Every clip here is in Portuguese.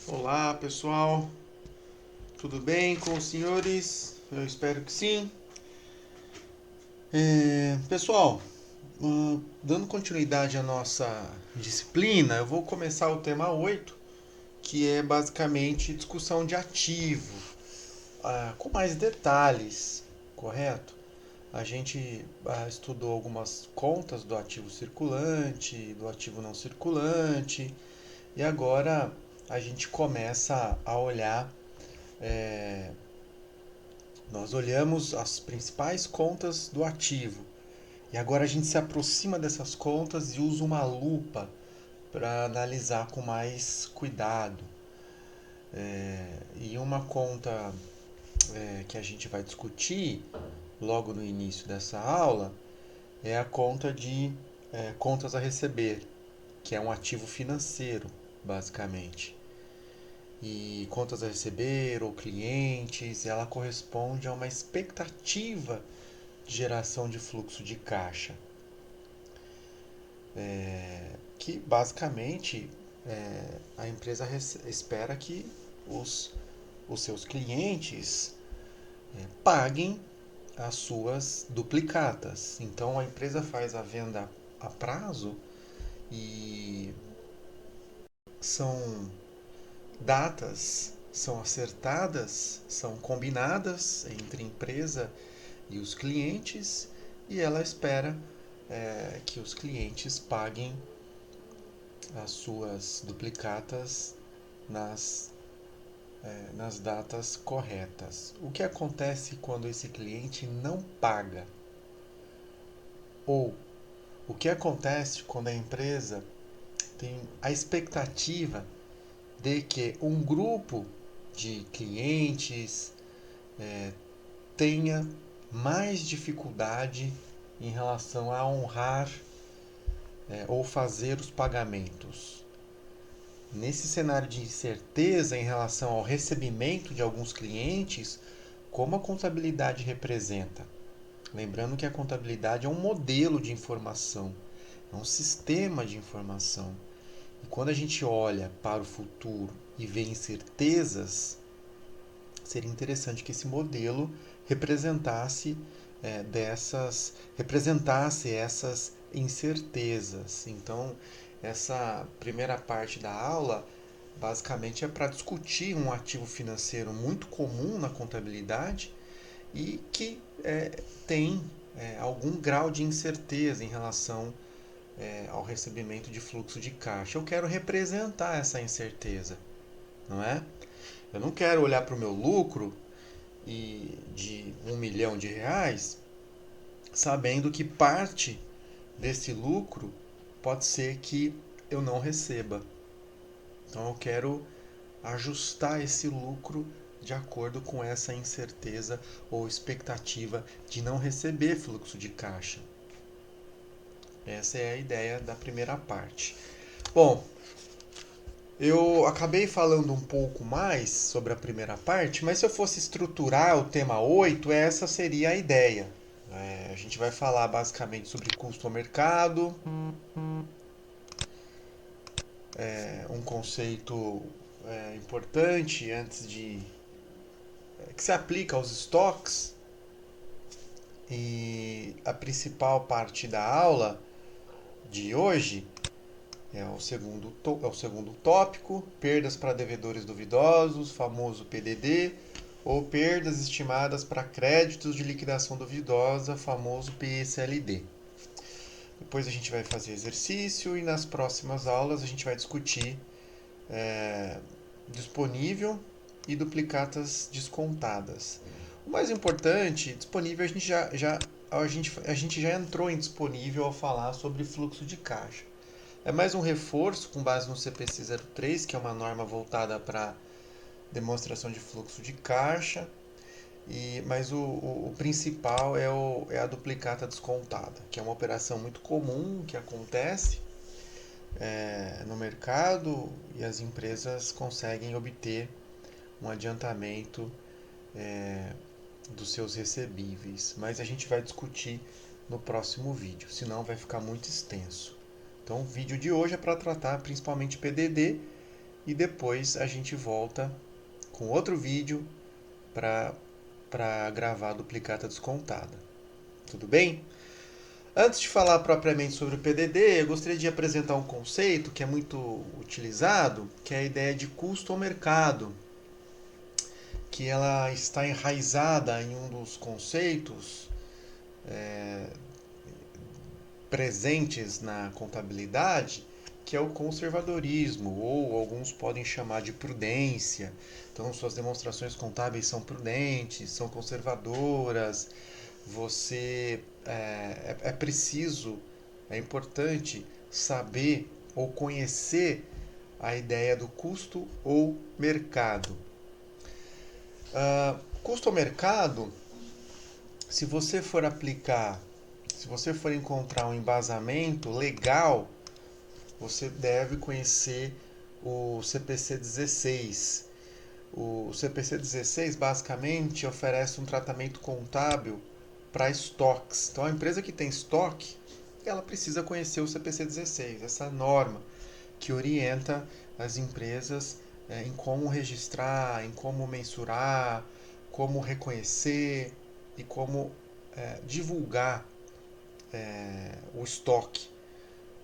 Olá pessoal, tudo bem com os senhores? Eu espero que sim. Pessoal, dando continuidade à nossa disciplina, eu vou começar o tema 8, que é basicamente discussão de ativo, com mais detalhes, correto? A gente estudou algumas contas do ativo circulante, do ativo não circulante, e agora a gente começa a olhar. Nós olhamos as principais contas do ativo e agora a gente se aproxima dessas contas e usa uma lupa para analisar com mais cuidado. E uma conta que a gente vai discutir logo no início dessa aula é a conta de contas a receber, que é um ativo financeiro, basicamente. E contas a receber ou clientes, ela corresponde a uma expectativa de geração de fluxo de caixa, que basicamente a empresa espera que os, os seus clientes paguem as suas duplicatas. Então a empresa faz a venda a prazo e são datas, são acertadas, são combinadas entre a empresa e os clientes e ela espera que os clientes paguem as suas duplicatas nas, nas datas corretas. O que acontece quando esse cliente não paga? Ou o que acontece quando a empresa tem a expectativa de que um grupo de clientes tenha mais dificuldade em relação a honrar ou fazer os pagamentos? Nesse cenário de incerteza em relação ao recebimento de alguns clientes, como a contabilidade representa? Lembrando que a contabilidade é um modelo de informação, é um sistema de informação. E quando a gente olha para o futuro e vê incertezas, seria interessante que esse modelo representasse representasse essas incertezas. Então, essa primeira parte da aula basicamente é para discutir um ativo financeiro muito comum na contabilidade e que tem algum grau de incerteza em relação ao recebimento de fluxo de caixa. Eu quero representar essa incerteza, não é? Eu não quero olhar para o meu lucro de R$ 1 milhão sabendo que parte desse lucro pode ser que eu não receba. Então eu quero ajustar esse lucro de acordo com essa incerteza ou expectativa de não receber fluxo de caixa. Essa é a ideia da primeira parte. Bom, eu acabei falando um pouco mais sobre a primeira parte, mas se eu fosse estruturar o tema 8, essa seria a ideia. A gente vai falar basicamente sobre custo ao mercado, um conceito importante antes de que se aplica aos estoques, e a principal parte da aula de hoje é o segundo tópico, perdas para devedores duvidosos, famoso PDD, ou perdas estimadas para créditos de liquidação duvidosa, famoso PSLD. Depois a gente vai fazer exercício e nas próximas aulas a gente vai discutir é, disponível e duplicatas descontadas. O mais importante, disponível, a gente já entrou em disponível ao falar sobre fluxo de caixa. É mais um reforço com base no CPC 03, que é uma norma voltada para demonstração de fluxo de caixa, mas o principal é a duplicata descontada, que é uma operação muito comum que acontece no mercado e as empresas conseguem obter um adiantamento dos seus recebíveis. Mas a gente vai discutir no próximo vídeo, senão vai ficar muito extenso. Então, o vídeo de hoje é para tratar principalmente PDD e depois a gente volta com outro vídeo para gravar a duplicata descontada. Tudo bem? Antes de falar propriamente sobre o PDD, eu gostaria de apresentar um conceito que é muito utilizado, que é a ideia de custo ao mercado, que ela está enraizada em um dos conceitos presentes na contabilidade, que é o conservadorismo, ou alguns podem chamar de prudência. Então, suas demonstrações contábeis são prudentes, são conservadoras. É preciso, é importante saber ou conhecer a ideia do custo ou mercado. Custo ao mercado, se você for aplicar, se você for encontrar um embasamento legal, você deve conhecer o CPC 16. O CPC 16 basicamente oferece um tratamento contábil para estoques. Então a empresa que tem estoque, ela precisa conhecer o CPC 16, essa norma que orienta as empresas em como registrar, em como mensurar, como reconhecer e como divulgar o estoque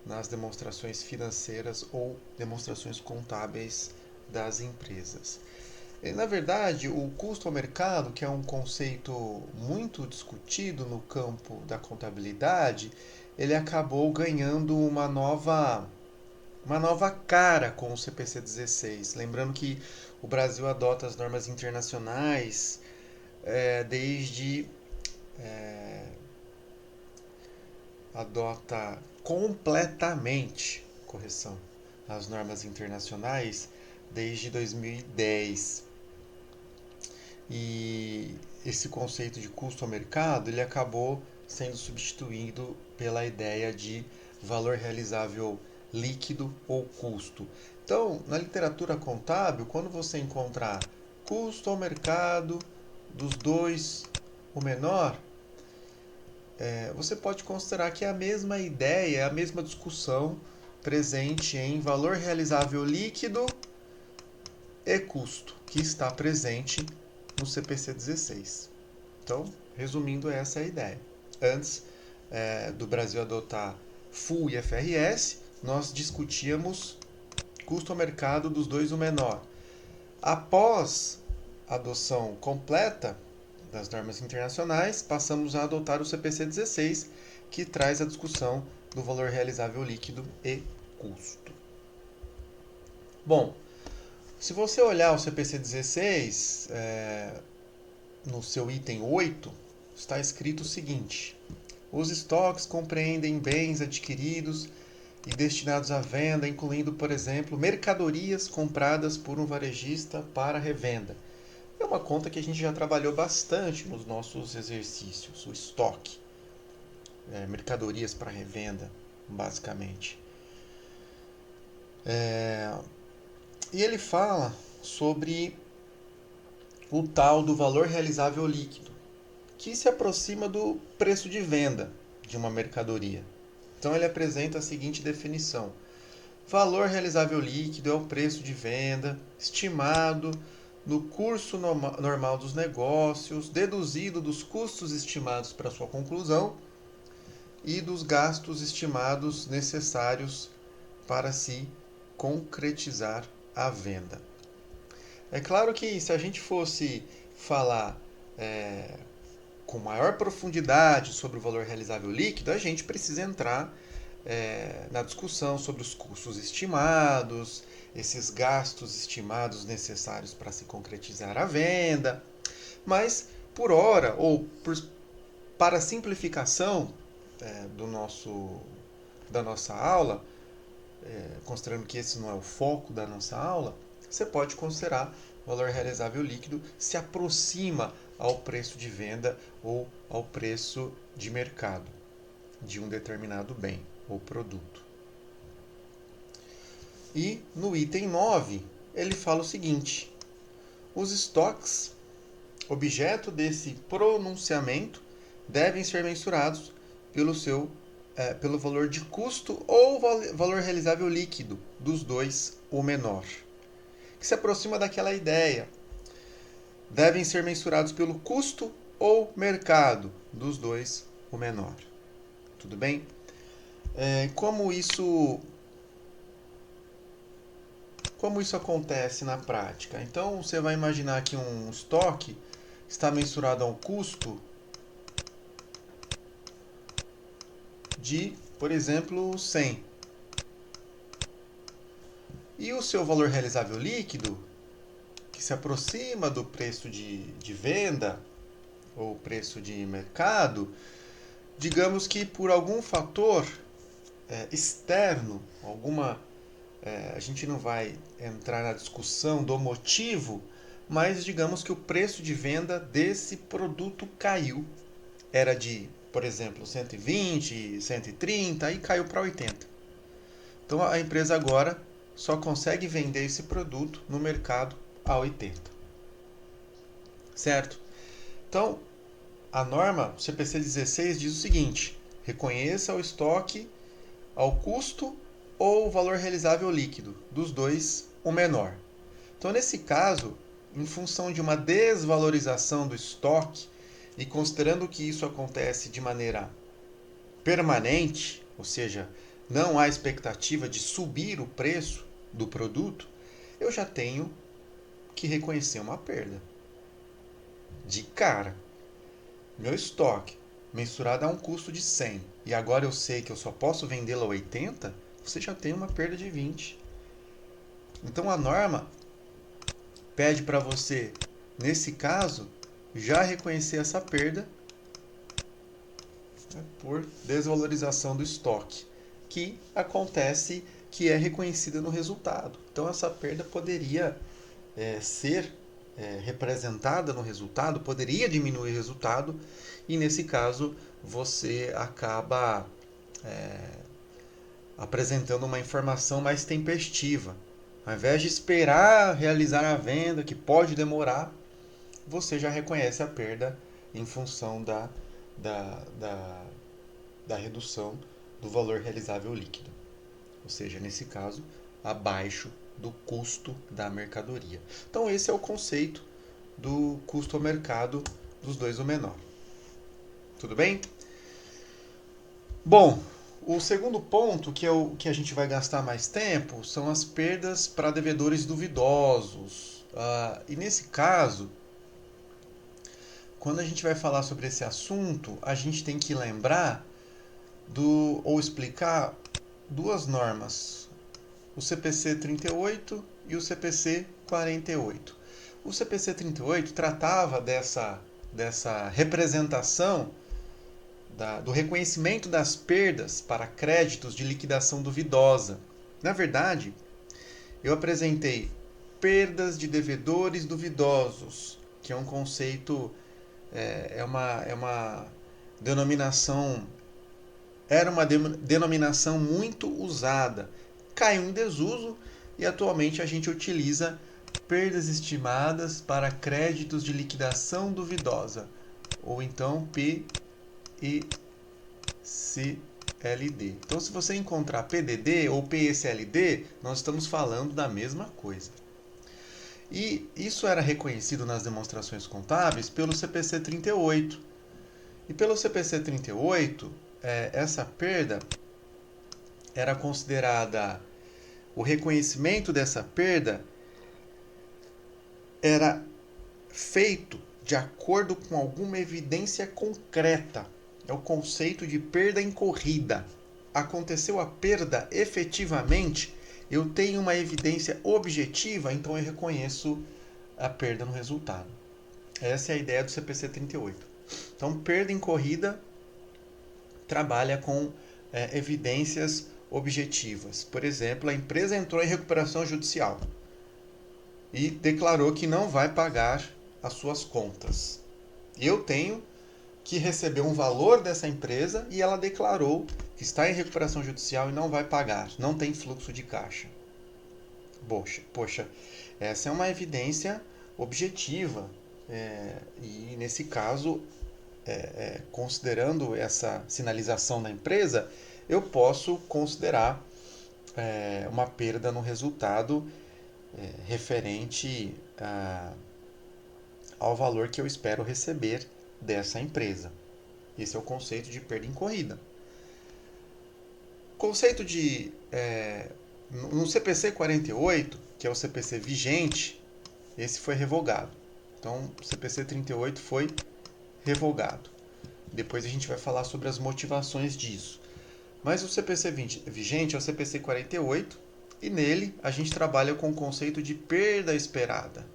nas demonstrações financeiras ou demonstrações contábeis das empresas. E, na verdade, o custo ao mercado, que é um conceito muito discutido no campo da contabilidade, ele acabou ganhando uma nova cara com o CPC 16. Lembrando que o Brasil adota as normas internacionais desde adota completamente, correção, as normas internacionais desde 2010. E esse conceito de custo ao mercado, ele acabou sendo substituído pela ideia de valor realizável líquido ou custo. Então, na literatura contábil, quando você encontrar custo ao mercado dos dois o menor, você pode considerar que é a mesma ideia, a mesma discussão presente em valor realizável líquido e custo, que está presente no CPC 16. Então, resumindo, essa é a ideia. Antes do Brasil adotar FUL e FRS, nós discutíamos custo ao mercado dos dois o menor. Após a adoção completa das normas internacionais, passamos a adotar o CPC 16, que traz a discussão do valor realizável líquido e custo. Bom, se você olhar o CPC 16, no seu item 8, está escrito o seguinte: os estoques compreendem bens adquiridos e destinados à venda, incluindo, por exemplo, mercadorias compradas por um varejista para revenda. É uma conta que a gente já trabalhou bastante nos nossos exercícios, o estoque. Mercadorias para revenda, basicamente. E ele fala sobre o tal do valor realizável líquido, que se aproxima do preço de venda de uma mercadoria. Então ele apresenta a seguinte definição: valor realizável líquido é o preço de venda estimado no curso normal dos negócios, deduzido dos custos estimados para sua conclusão e dos gastos estimados necessários para se concretizar a venda. É claro que se a gente fosse falar com maior profundidade sobre o valor realizável líquido, a gente precisa entrar na discussão sobre os custos estimados, esses gastos estimados necessários para se concretizar a venda. Mas, por hora, ou para simplificação da nossa aula, considerando que esse não é o foco da nossa aula, você pode considerar o valor realizável líquido se aproxima ao preço de venda ou ao preço de mercado de um determinado bem ou produto. E no item 9, ele fala o seguinte: os estoques, objeto desse pronunciamento, devem ser mensurados pelo valor de custo ou valor realizável líquido dos dois o menor. que se aproxima daquela ideia. Devem ser mensurados pelo custo ou mercado, dos dois o menor. Tudo bem? Como isso acontece na prática? Então você vai imaginar que um estoque está mensurado a um custo de, por exemplo, 100. E o seu valor realizável líquido, que se aproxima do preço de venda ou preço de mercado, digamos que por algum fator externo, a gente não vai entrar na discussão do motivo, mas digamos que o preço de venda desse produto caiu. Era de, por exemplo, 120, 130 e caiu para 80. Então a empresa agora só consegue vender esse produto no mercado a 80. Certo? Então, a norma CPC 16 diz o seguinte: reconheça o estoque ao custo ou o valor realizável líquido, dos dois o menor. Então, nesse caso, em função de uma desvalorização do estoque e considerando que isso acontece de maneira permanente, ou seja, não há expectativa de subir o preço do produto, eu já tenho que reconhecer uma perda. De cara, meu estoque mensurado a um custo de 100 e agora eu sei que eu só posso vendê-lo a 80, você já tem uma perda de 20. Então a norma pede para você, nesse caso, já reconhecer essa perda, né, por desvalorização do estoque, que acontece, que é reconhecida no resultado. Então essa perda poderia ser representada no resultado, poderia diminuir o resultado, e nesse caso você acaba apresentando uma informação mais tempestiva. Ao invés de esperar realizar a venda, que pode demorar, você já reconhece a perda em função da redução do valor realizável líquido. Ou seja, nesse caso, abaixo do custo da mercadoria. Então esse é o conceito do custo ao mercado dos dois o menor. Tudo bem? Bom, o segundo ponto, que é o que a gente vai gastar mais tempo, são as perdas para devedores duvidosos. E nesse caso, quando a gente vai falar sobre esse assunto, a gente tem que lembrar ou explicar duas normas, o CPC 38 e o CPC 48. O CPC 38 tratava dessa representação do reconhecimento das perdas para créditos de liquidação duvidosa. Na verdade, eu apresentei perdas de devedores duvidosos, que é um conceito, é uma denominação, era uma denominação muito usada. Caiu em desuso e atualmente a gente utiliza perdas estimadas para créditos de liquidação duvidosa, ou então PECLD. Então, se você encontrar PDD ou PECLD, nós estamos falando da mesma coisa. E isso era reconhecido nas demonstrações contábeis pelo CPC 38. E pelo CPC 38, essa perda era considerada, o reconhecimento dessa perda era feito de acordo com alguma evidência concreta. É o conceito de perda incorrida. Aconteceu a perda efetivamente, eu tenho uma evidência objetiva, então eu reconheço a perda no resultado. Essa é a ideia do CPC 38. Então, perda incorrida trabalha com evidências objetivas. Por exemplo, a empresa entrou em recuperação judicial e declarou que não vai pagar as suas contas. Eu tenho que receber um valor dessa empresa e ela declarou que está em recuperação judicial e não vai pagar, não tem fluxo de caixa. Poxa, essa é uma evidência objetiva e nesse caso, considerando essa sinalização da empresa, eu posso considerar uma perda no resultado referente ao valor que eu espero receber dessa empresa. Esse é o conceito de perda incorrida. Conceito de no CPC 48, que é o CPC vigente, esse foi revogado. Então, o CPC 38 foi revogado. Depois a gente vai falar sobre as motivações disso. Mas o CPC vigente é o CPC 48 e nele a gente trabalha com o conceito de perda esperada.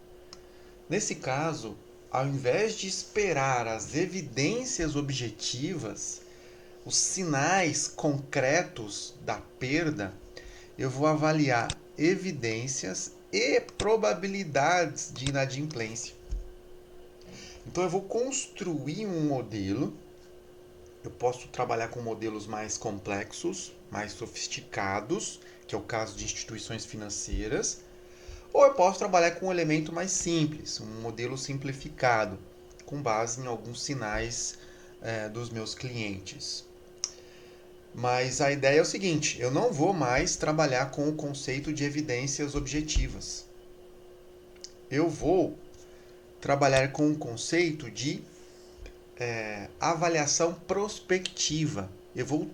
Nesse caso, ao invés de esperar as evidências objetivas, os sinais concretos da perda, eu vou avaliar evidências e probabilidades de inadimplência. Então eu vou construir um modelo. Eu posso trabalhar com modelos mais complexos, mais sofisticados, que é o caso de instituições financeiras, ou eu posso trabalhar com um elemento mais simples, um modelo simplificado, com base em alguns sinais dos meus clientes. Mas a ideia é o seguinte: eu não vou mais trabalhar com o conceito de evidências objetivas. Eu vou trabalhar com o conceito de avaliação prospectiva. Eu vou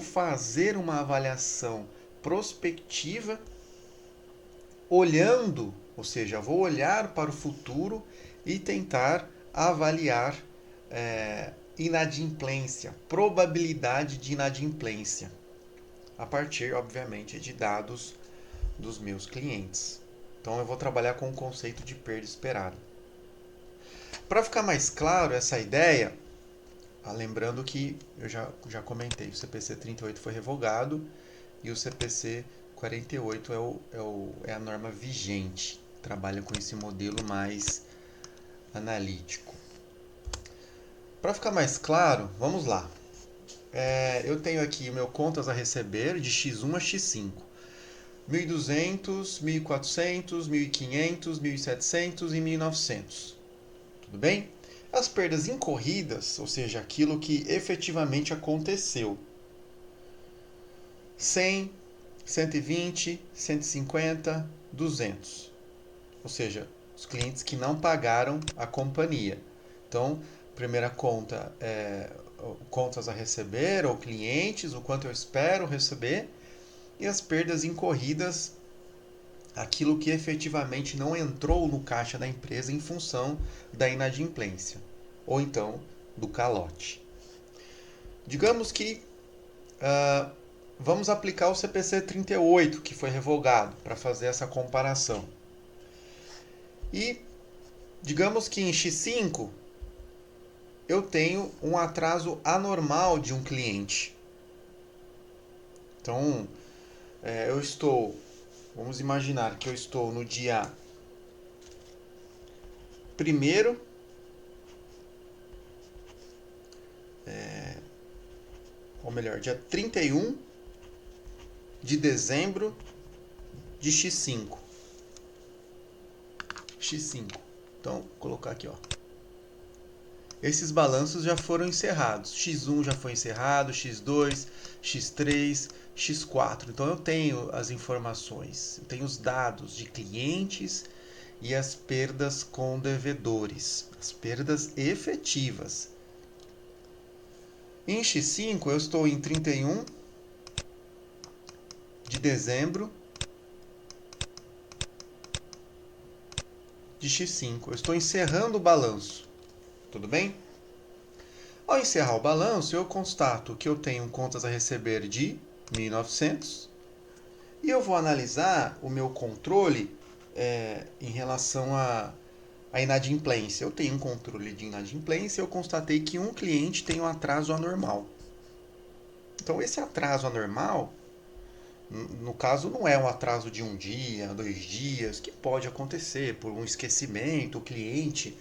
fazer uma avaliação prospectiva olhando, ou seja, vou olhar para o futuro e tentar avaliar inadimplência, probabilidade de inadimplência, a partir, obviamente, de dados dos meus clientes. Então eu vou trabalhar com o conceito de perda esperada. Para ficar mais claro essa ideia, lembrando que eu já comentei, o CPC 38 foi revogado e o CPC 48 é a norma vigente, trabalha com esse modelo mais analítico. Para ficar mais claro, vamos lá. Eu tenho aqui o meu contas a receber de X1 a X5. 1.200, 1.400, 1.500, 1.700 e 1.900. Tudo bem? As perdas incorridas, ou seja, aquilo que efetivamente aconteceu. 100, 120, 150, 200. Ou seja, os clientes que não pagaram a companhia. Então, primeira conta é contas a receber ou clientes, o quanto eu espero receber, e as perdas incorridas, aquilo que efetivamente não entrou no caixa da empresa em função da inadimplência, ou então do calote. Digamos que vamos aplicar o CPC 38, que foi revogado, para fazer essa comparação. E digamos que em X5 eu tenho um atraso anormal de um cliente. Então, vamos imaginar que eu estou no dia 1º, ou melhor, dia 31 de dezembro de X5. Então, vou colocar aqui, ó. Esses balanços já foram encerrados. X1 já foi encerrado, X2, X3, X4. Então eu tenho as informações, eu tenho os dados de clientes e as perdas com devedores, as perdas efetivas. Em X5 eu estou em 31 de dezembro de X5. Eu estou encerrando o balanço. Tudo bem? Ao encerrar o balanço, eu constato que eu tenho contas a receber de 1.900 e eu vou analisar o meu controle em relação à inadimplência. Eu tenho um controle de inadimplência e eu constatei que um cliente tem um atraso anormal. Então, esse atraso anormal, no caso, não é um atraso de 1 dia, 2 dias, que pode acontecer por um esquecimento, o cliente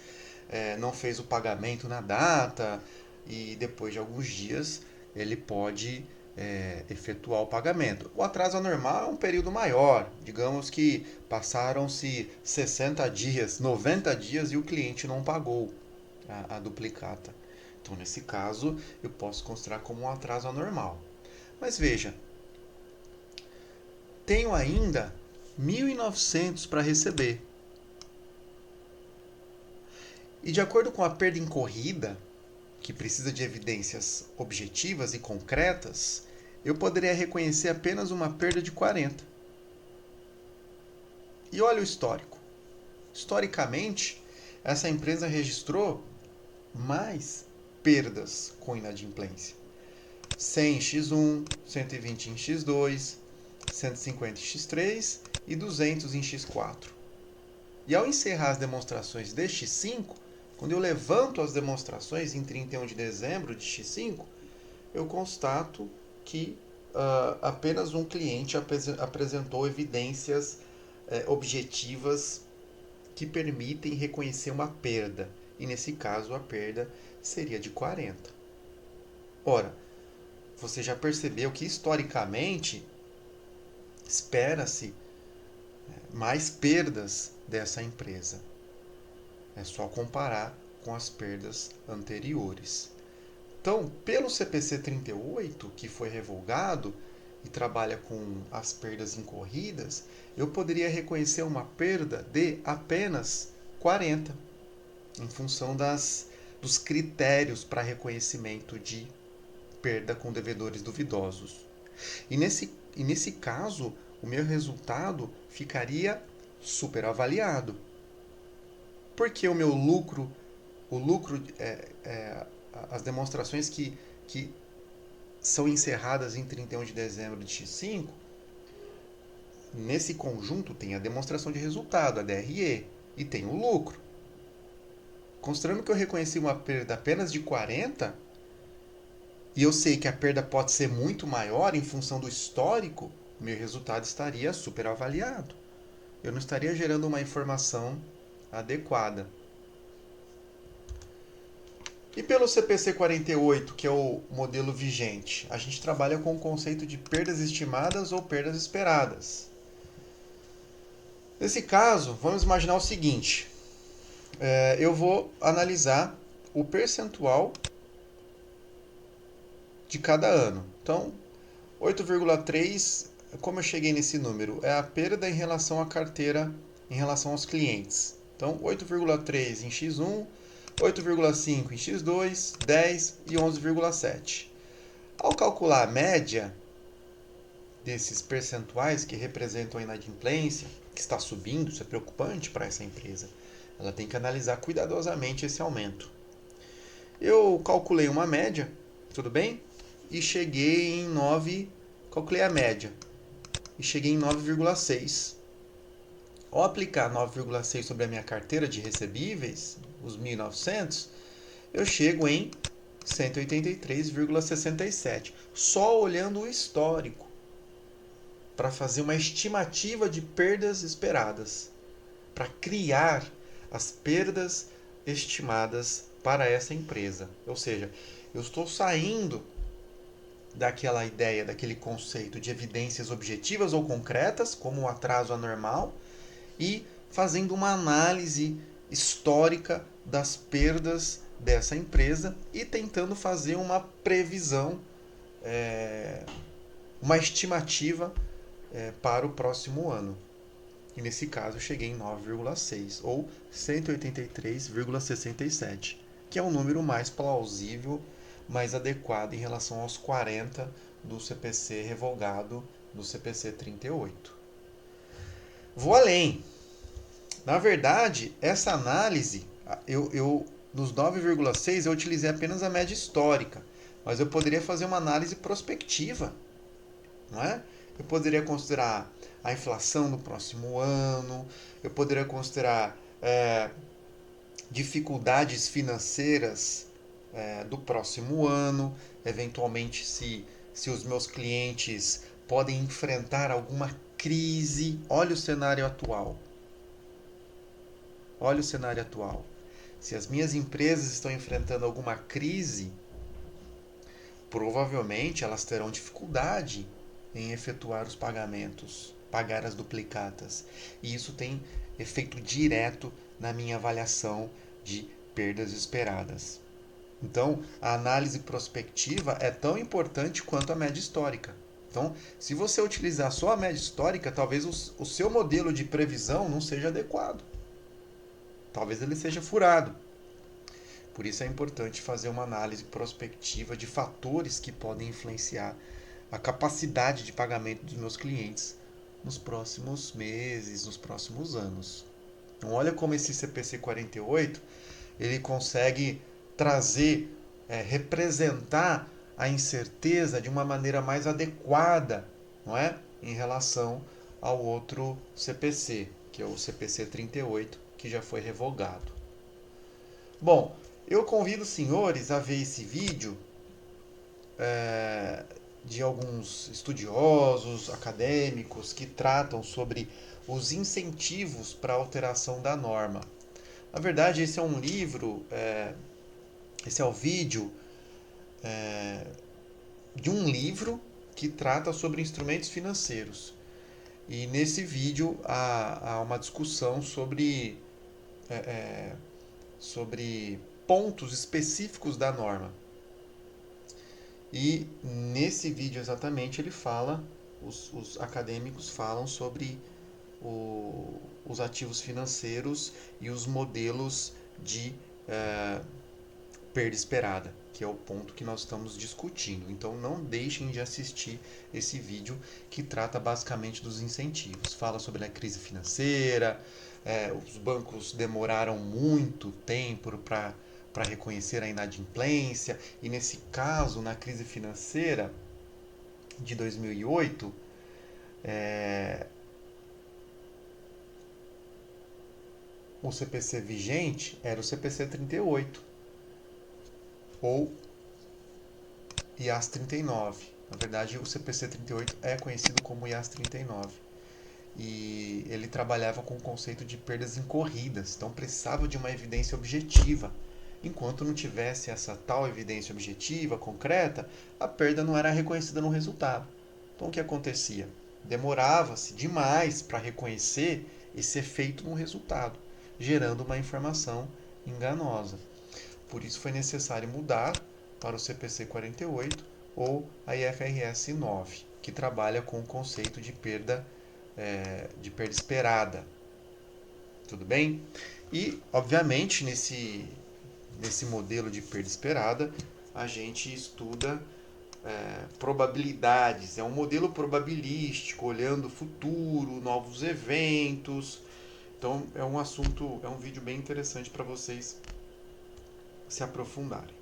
não fez o pagamento na data e depois de alguns dias ele pode efetuar o pagamento. O atraso anormal é um período maior, digamos que passaram-se 60 dias, 90 dias e o cliente não pagou a duplicata. Então, nesse caso, eu posso considerar como um atraso anormal. Mas veja, tenho ainda 1.900 para receber. E de acordo com a perda incorrida, que precisa de evidências objetivas e concretas, eu poderia reconhecer apenas uma perda de 40. E olha o histórico. Historicamente, essa empresa registrou mais perdas com inadimplência. 100 em X1, 120 em X2, 150 em X3 e 200 em X4. E ao encerrar as demonstrações de X5, quando eu levanto as demonstrações em 31 de dezembro de X5, eu constato que apenas um cliente apresentou evidências objetivas que permitem reconhecer uma perda. E nesse caso a perda seria de 40. Ora, você já percebeu que historicamente espera-se mais perdas dessa empresa. É só comparar com as perdas anteriores. Então, pelo CPC 38, que foi revogado e trabalha com as perdas incorridas, eu poderia reconhecer uma perda de apenas 40, em função dos critérios para reconhecimento de perda com devedores duvidosos. E nesse caso, o meu resultado ficaria superavaliado. Porque o meu lucro, as demonstrações que são encerradas em 31 de dezembro de X5, nesse conjunto tem a demonstração de resultado, a DRE, e tem o lucro. Considerando que eu reconheci uma perda apenas de 40, e eu sei que a perda pode ser muito maior em função do histórico, meu resultado estaria superavaliado. Eu não estaria gerando uma informação adequada. E pelo CPC 48, que é o modelo vigente, a gente trabalha com o conceito de perdas estimadas ou perdas esperadas. Nesse caso, vamos imaginar o seguinte: eu vou analisar o percentual de cada ano. Então, 8,3, como eu cheguei nesse número? É a perda em relação à carteira, em relação aos clientes. Então, 8,3 em X1, 8,5 em X2, 10 e 11,7. Ao calcular a média desses percentuais que representam a inadimplência, que está subindo, isso é preocupante para essa empresa, ela tem que analisar cuidadosamente esse aumento. Eu calculei uma média, tudo bem? E cheguei em 9, calculei a média, e cheguei em 9,6. Ao aplicar 9,6 sobre a minha carteira de recebíveis, os 1.900, eu chego em 183,67, só olhando o histórico, para fazer uma estimativa de perdas esperadas, para criar as perdas estimadas para essa empresa. Ou seja, eu estou saindo daquela ideia, daquele conceito de evidências objetivas ou concretas, como o atraso anormal, e fazendo uma análise histórica das perdas dessa empresa e tentando fazer uma previsão, uma estimativa para o próximo ano. E nesse caso eu cheguei em 9,6 ou 183,67, que é um número mais plausível, mais adequado em relação aos 40 do CPC revogado do CPC 38. Vou além. Na verdade, essa análise, nos 9,6 eu utilizei apenas a média histórica, mas eu poderia fazer uma análise prospectiva, não é? Eu poderia considerar a inflação do próximo ano, eu poderia considerar dificuldades financeiras do próximo ano, eventualmente se os meus clientes podem enfrentar alguma crise. Olha o cenário atual. Olha o cenário atual. Se as minhas empresas estão enfrentando alguma crise, provavelmente elas terão dificuldade em efetuar os pagamentos, pagar as duplicatas. E isso tem efeito direto na minha avaliação de perdas esperadas. Então, a análise prospectiva é tão importante quanto a média histórica. Então, se você utilizar só a média histórica, talvez o seu modelo de previsão não seja adequado. Talvez ele seja furado. Por isso é importante fazer uma análise prospectiva de fatores que podem influenciar a capacidade de pagamento dos meus clientes nos próximos meses, nos próximos anos. Então, olha como esse CPC 48 ele consegue trazer, representar a incerteza de uma maneira mais adequada, não é? Em relação ao outro CPC, que é o CPC 38, que já foi revogado. Bom, eu convido os senhores a ver esse vídeo de alguns estudiosos, acadêmicos, que tratam sobre os incentivos para a alteração da norma. Na verdade, esse é um livro, esse é o vídeo de um livro que trata sobre instrumentos financeiros. E nesse vídeo há uma discussão sobre pontos específicos da norma. E nesse vídeo exatamente ele fala, os acadêmicos falam sobre os ativos financeiros e os modelos de perda esperada, que é o ponto que nós estamos discutindo. Então não deixem de assistir esse vídeo que trata basicamente dos incentivos. Fala sobre a crise financeira, os bancos demoraram muito tempo para reconhecer a inadimplência, e nesse caso, na crise financeira de 2008, o CPC vigente era o CPC 38 ou IAS 39. Na verdade, o CPC 38 é conhecido como IAS 39. E ele trabalhava com o conceito de perdas incorridas, então precisava de uma evidência objetiva. Enquanto não tivesse essa tal evidência objetiva, concreta, a perda não era reconhecida no resultado. Então o que acontecia? Demorava-se demais para reconhecer esse efeito no resultado, gerando uma informação enganosa. Por isso foi necessário mudar para o CPC 48 ou a IFRS 9, que trabalha com o conceito de perda esperada. Tudo bem? E, obviamente, nesse modelo de perda esperada, a gente estuda probabilidades. É um modelo probabilístico, olhando o futuro, novos eventos. Então, é um vídeo bem interessante para vocês se aprofundarem.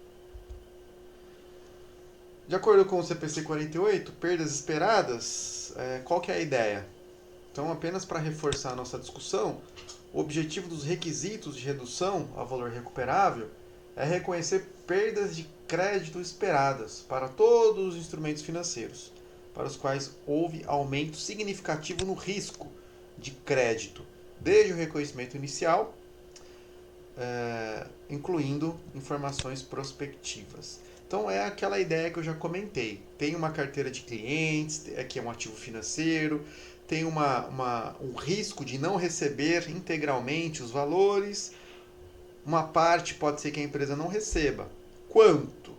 De acordo com o CPC 48, perdas esperadas, qual que é a ideia? Então, apenas para reforçar a nossa discussão, o objetivo dos requisitos de redução ao valor recuperável é reconhecer perdas de crédito esperadas para todos os instrumentos financeiros, para os quais houve aumento significativo no risco de crédito, desde o reconhecimento inicial, incluindo informações prospectivas. Então é aquela ideia que eu já comentei. Tem uma carteira de clientes, que é um ativo financeiro, tem um risco de não receber integralmente os valores. Uma parte pode ser que a empresa não receba. Quanto?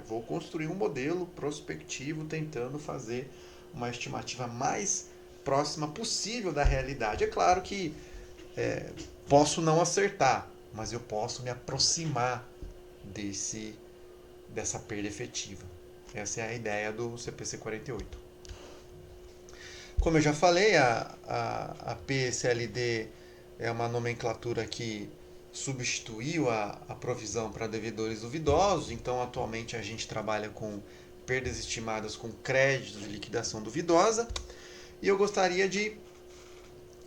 Vou construir um modelo prospectivo tentando fazer uma estimativa mais próxima possível da realidade. É claro que posso não acertar, mas eu posso me aproximar dessa perda efetiva. Essa é a ideia do CPC 48. Como eu já falei, a PSLD é uma nomenclatura que substituiu a provisão para devedores duvidosos. Então, atualmente, a gente trabalha com perdas estimadas com créditos de liquidação duvidosa. E eu gostaria de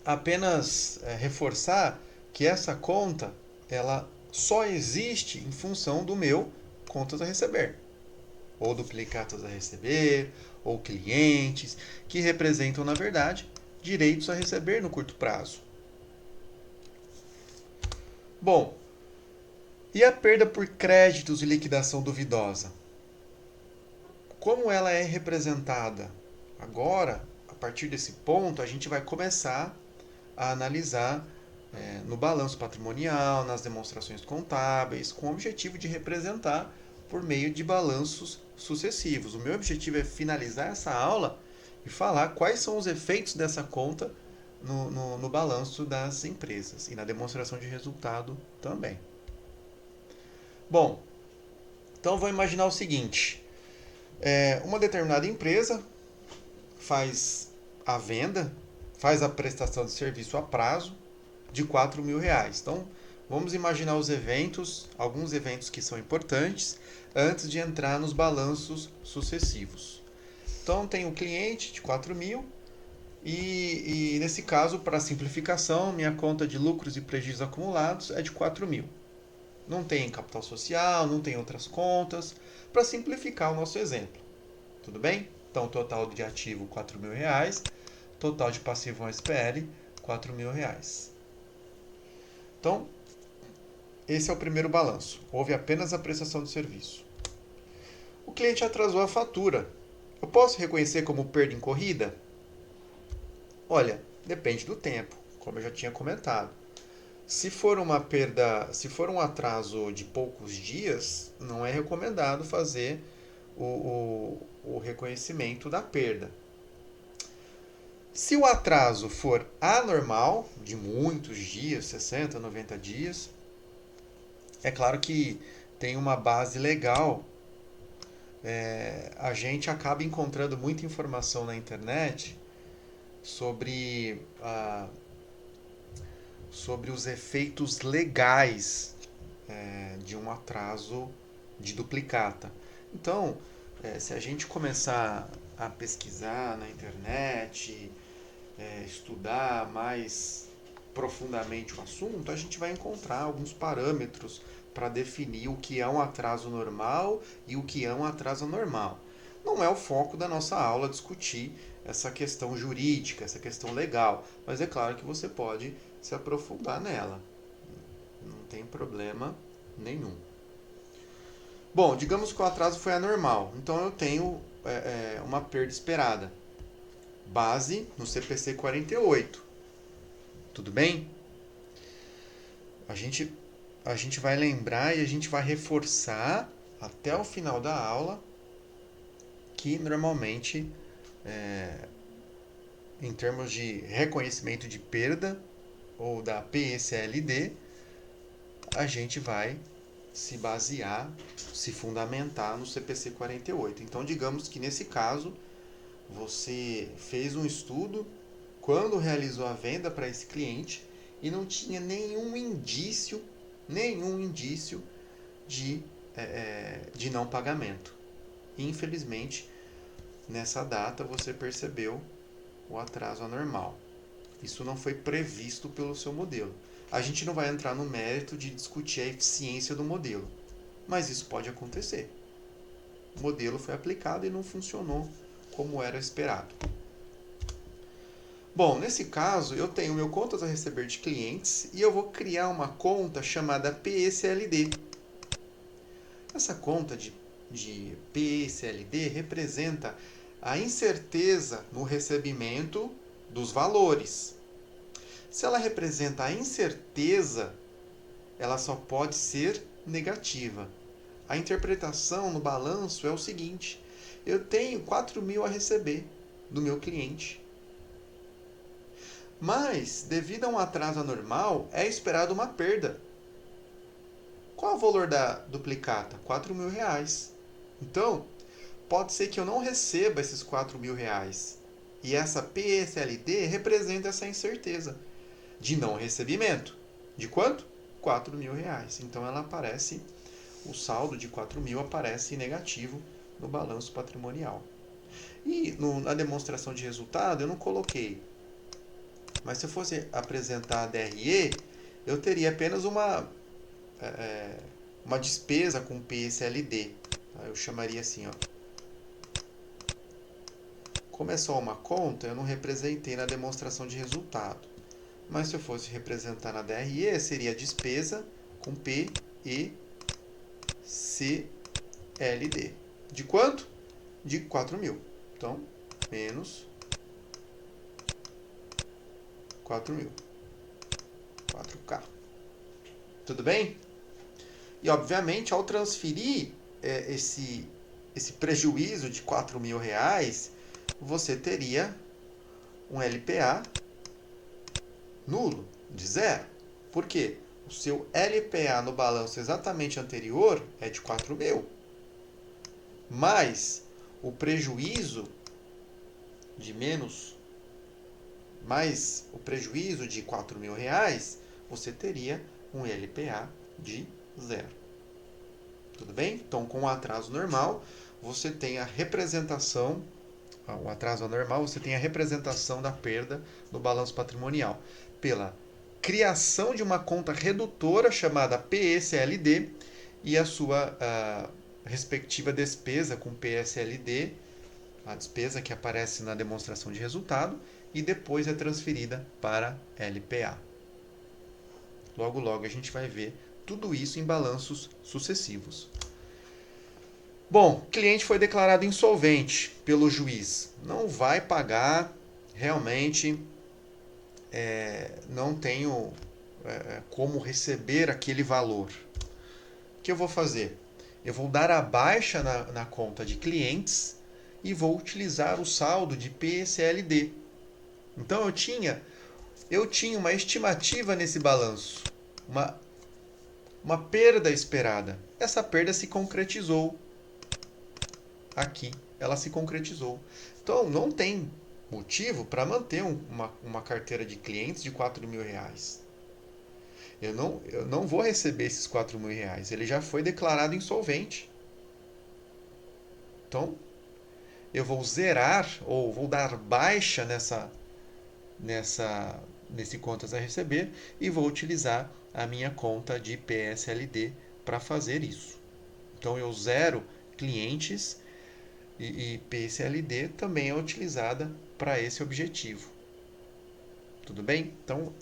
apenas reforçar que essa conta ela só existe em função do meu contas a receber, ou duplicatas a receber, ou clientes, que representam, na verdade, direitos a receber no curto prazo. Bom, e a perda por créditos de liquidação duvidosa? Como ela é representada? Agora, a partir desse ponto, a gente vai começar a analisar no balanço patrimonial, nas demonstrações contábeis, com o objetivo de representar por meio de balanços sucessivos. O meu objetivo é finalizar essa aula e falar quais são os efeitos dessa conta no balanço das empresas e na demonstração de resultado também. Bom, então vou imaginar o seguinte: uma determinada empresa faz a venda, faz a prestação de serviço a prazo de R$ 4.000. Então, vamos imaginar os eventos, alguns eventos que são importantes, antes de entrar nos balanços sucessivos. Então, tem um cliente de 4.000 e nesse caso, para simplificação, minha conta de lucros e prejuízos acumulados é de 4.000. Não tem capital social, não tem outras contas, para simplificar o nosso exemplo. Tudo bem? Então, total de ativo R$ 4.000, total de passivo SPL R$ 4.000. Então, esse é o primeiro balanço. Houve apenas a prestação de serviço. O cliente atrasou a fatura. Eu posso reconhecer como perda incorrida? Olha, depende do tempo, como eu já tinha comentado. Se for uma perda, se for um atraso de poucos dias, não é recomendado fazer o reconhecimento da perda. Se o atraso for anormal, de muitos dias, 60, 90 dias, é claro que tem uma base legal. A gente acaba encontrando muita informação na internet sobre, sobre os efeitos legais de um atraso de duplicata. Então, se a gente começar a pesquisar na internet, estudar mais profundamente o assunto, a gente vai encontrar alguns parâmetros para definir o que é um atraso normal e o que é um atraso anormal. Não é o foco da nossa aula discutir essa questão jurídica, essa questão legal, mas é claro que você pode se aprofundar nela. Não tem problema nenhum. Bom, digamos que o atraso foi anormal, então eu tenho uma perda esperada. Base no CPC 48. Tudo bem? A gente vai lembrar e a gente vai reforçar até o final da aula que normalmente, em termos de reconhecimento de perda ou da PECLD, a gente vai se basear, se fundamentar no CPC 48. Então, digamos que nesse caso, você fez um estudo quando realizou a venda para esse cliente e não tinha nenhum indício de não pagamento. Infelizmente, nessa data você percebeu o atraso anormal. Isso não foi previsto pelo seu modelo. A gente não vai entrar no mérito de discutir a eficiência do modelo, mas isso pode acontecer. O modelo foi aplicado e não funcionou como era esperado. Bom, nesse caso, eu tenho meu contas a receber de clientes e eu vou criar uma conta chamada PECLD. Essa conta de PECLD representa a incerteza no recebimento dos valores. Se ela representa a incerteza, ela só pode ser negativa. A interpretação no balanço é o seguinte: eu tenho 4.000 a receber do meu cliente. Mas, devido a um atraso anormal, é esperado uma perda. Qual é o valor da duplicata? R$ 4.000. Então, pode ser que eu não receba esses R$ 4.000. E essa PSLD representa essa incerteza de não recebimento. De quanto? R$ 4.000. Então, ela aparece, o saldo de 4.000 aparece negativo no balanço patrimonial. E na demonstração de resultado, eu não coloquei. Mas se eu fosse apresentar a DRE, eu teria apenas uma despesa com PSLD. Eu chamaria assim, ó. Como é só uma conta, eu não representei na demonstração de resultado. Mas se eu fosse representar na DRE, seria despesa com PECLD. De quanto? De 4.000. Então, menos 4.000. 4K. Tudo bem? E, obviamente, ao transferir esse prejuízo de R$ 4.000, você teria um LPA nulo, de zero. Por quê? O seu LPA no balanço exatamente anterior é de 4.000. Mas o prejuízo de mais o prejuízo de R$ 4.000, você teria um LPA de zero. Tudo bem? Então, com o atraso normal, você tem a representação, o atraso anormal, você tem a representação da perda no balanço patrimonial pela criação de uma conta redutora chamada PSLD e a sua respectiva despesa com PSLD, a despesa que aparece na demonstração de resultado, e depois é transferida para LPA. Logo, logo a gente vai ver tudo isso em balanços sucessivos. Bom, o cliente foi declarado insolvente pelo juiz. Não vai pagar, realmente não tenho como receber aquele valor. O que eu vou fazer? Eu vou dar a baixa na conta de clientes e vou utilizar o saldo de PSLD. Então eu tinha uma estimativa nesse balanço, uma perda esperada. Essa perda se concretizou. Aqui ela se concretizou. Então não tem motivo para manter uma carteira de clientes de R$ 4.000. Eu não vou receber esses R$ 4.000. Ele já foi declarado insolvente. Então eu vou zerar ou vou dar baixa nesse contas a receber e vou utilizar a minha conta de PSLD para fazer isso. Então eu zero clientes e PSLD também é utilizada para esse objetivo. Tudo bem? Então,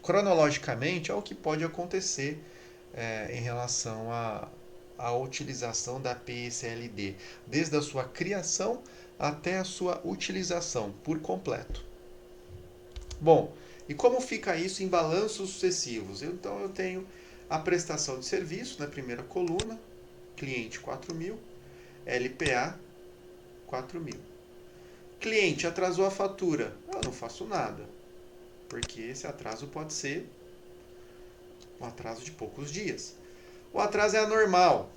cronologicamente, é o que pode acontecer em relação à utilização da PSLD, desde a sua criação até a sua utilização por completo. Bom, e como fica isso em balanços sucessivos? Então eu tenho a prestação de serviço na primeira coluna, cliente 4.000, LPA 4.000. Cliente atrasou a fatura. Eu não faço nada, porque esse atraso pode ser um atraso de poucos dias. O atraso é anormal.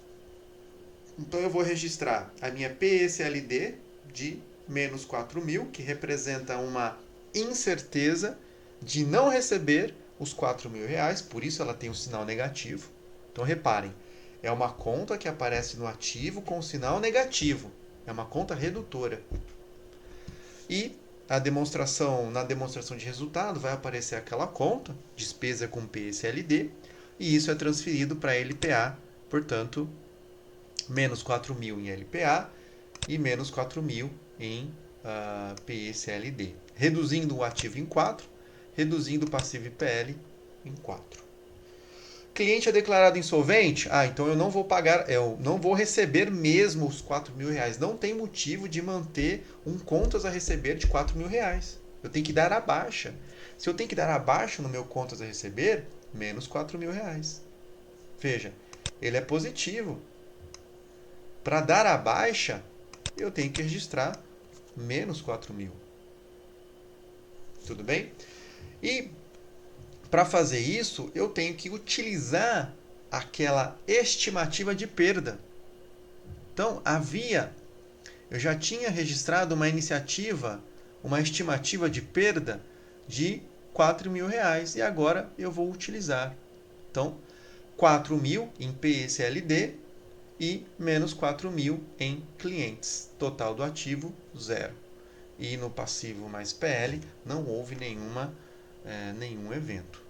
Então eu vou registrar a minha PSLD de menos 4.000, que representa uma incerteza de não receber os R$ 4.000, por isso ela tem um sinal negativo. Então reparem, é uma conta que aparece no ativo com sinal negativo. É uma conta redutora. E na demonstração de resultado vai aparecer aquela conta, despesa com PSLD, e isso é transferido para LPA, portanto, menos 4.000 em LPA e menos 4.000 em PSLD. Reduzindo o ativo em 4, reduzindo o passivo IPL em 4. Cliente é declarado insolvente? Então eu não vou pagar, eu não vou receber mesmo os R$ 4.000. Não tem motivo de manter um contas a receber de R$ 4.000. Eu tenho que dar a baixa. Se eu tenho que dar a baixa no meu contas a receber, menos R$ 4.000. Veja, ele é positivo. Para dar a baixa, eu tenho que registrar menos 4.000. Tudo bem? E para fazer isso, eu tenho que utilizar aquela estimativa de perda. Então, eu já tinha registrado uma estimativa de perda de R$ 4.000 e agora eu vou utilizar. Então, 4.000 em PSLD e menos 4.000 em clientes. Total do ativo, 0. E no passivo mais PL não houve nenhum evento.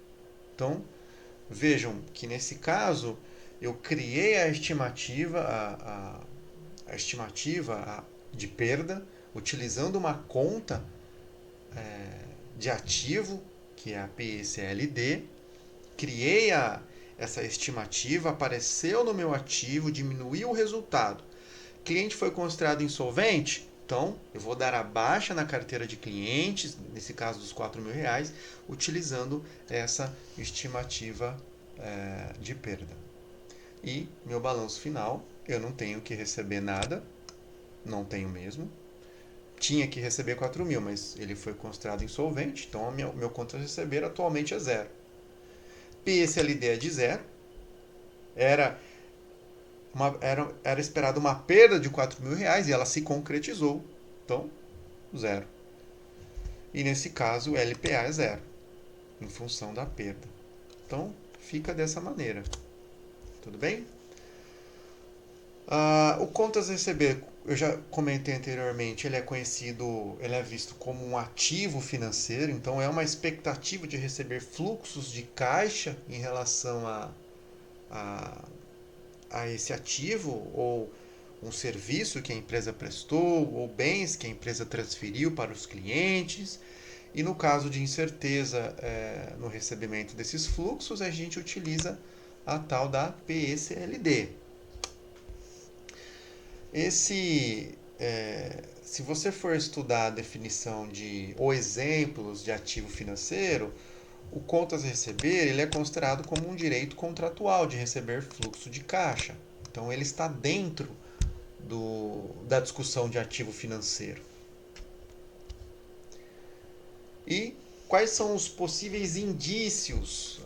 Então, vejam que nesse caso eu criei a estimativa, a estimativa de perda utilizando uma conta de ativo, que é a PSLD, criei essa estimativa, apareceu no meu ativo, diminuiu o resultado. Cliente foi considerado insolvente? Então, eu vou dar a baixa na carteira de clientes, nesse caso dos R$ 4.000, utilizando essa estimativa de perda. E meu balanço final eu não tenho que receber nada, não tenho mesmo. Tinha que receber 4 mil, mas ele foi considerado insolvente, então o meu conta a receber atualmente é zero. PSLD é de zero, era, era esperada uma perda de 4 mil reais e ela se concretizou, então zero. E nesse caso o LPA é zero, em função da perda. Então fica dessa maneira, tudo bem? O contas a receber, eu já comentei anteriormente, ele é conhecido, ele é visto como um ativo financeiro, então é uma expectativa de receber fluxos de caixa em relação a, a esse ativo, ou um serviço que a empresa prestou, ou bens que a empresa transferiu para os clientes. E no caso de incerteza no recebimento desses fluxos, a gente utiliza a tal da PSLD. Se você for estudar a definição de ou exemplos de ativo financeiro, o contas a receber ele é considerado como um direito contratual de receber fluxo de caixa. Então ele está dentro da discussão de ativo financeiro. E quais são os possíveis indícios?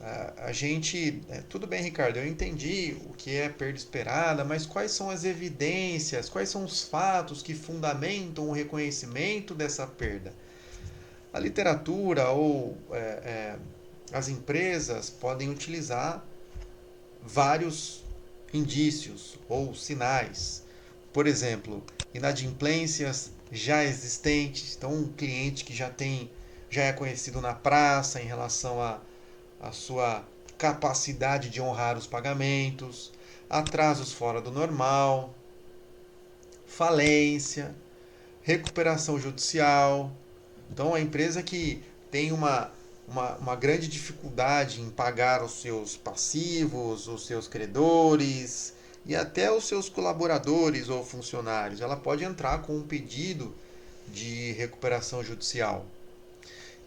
Tudo bem, Ricardo, eu entendi o que é perda esperada, mas quais são as evidências, quais são os fatos que fundamentam o reconhecimento dessa perda? A literatura ou as empresas podem utilizar vários indícios ou sinais. Por exemplo, inadimplências já existentes, então um cliente que já é conhecido na praça em relação à sua capacidade de honrar os pagamentos, atrasos fora do normal, falência, recuperação judicial. Então, a empresa que tem uma grande dificuldade em pagar os seus passivos, os seus credores e até os seus colaboradores ou funcionários, ela pode entrar com um pedido de recuperação judicial.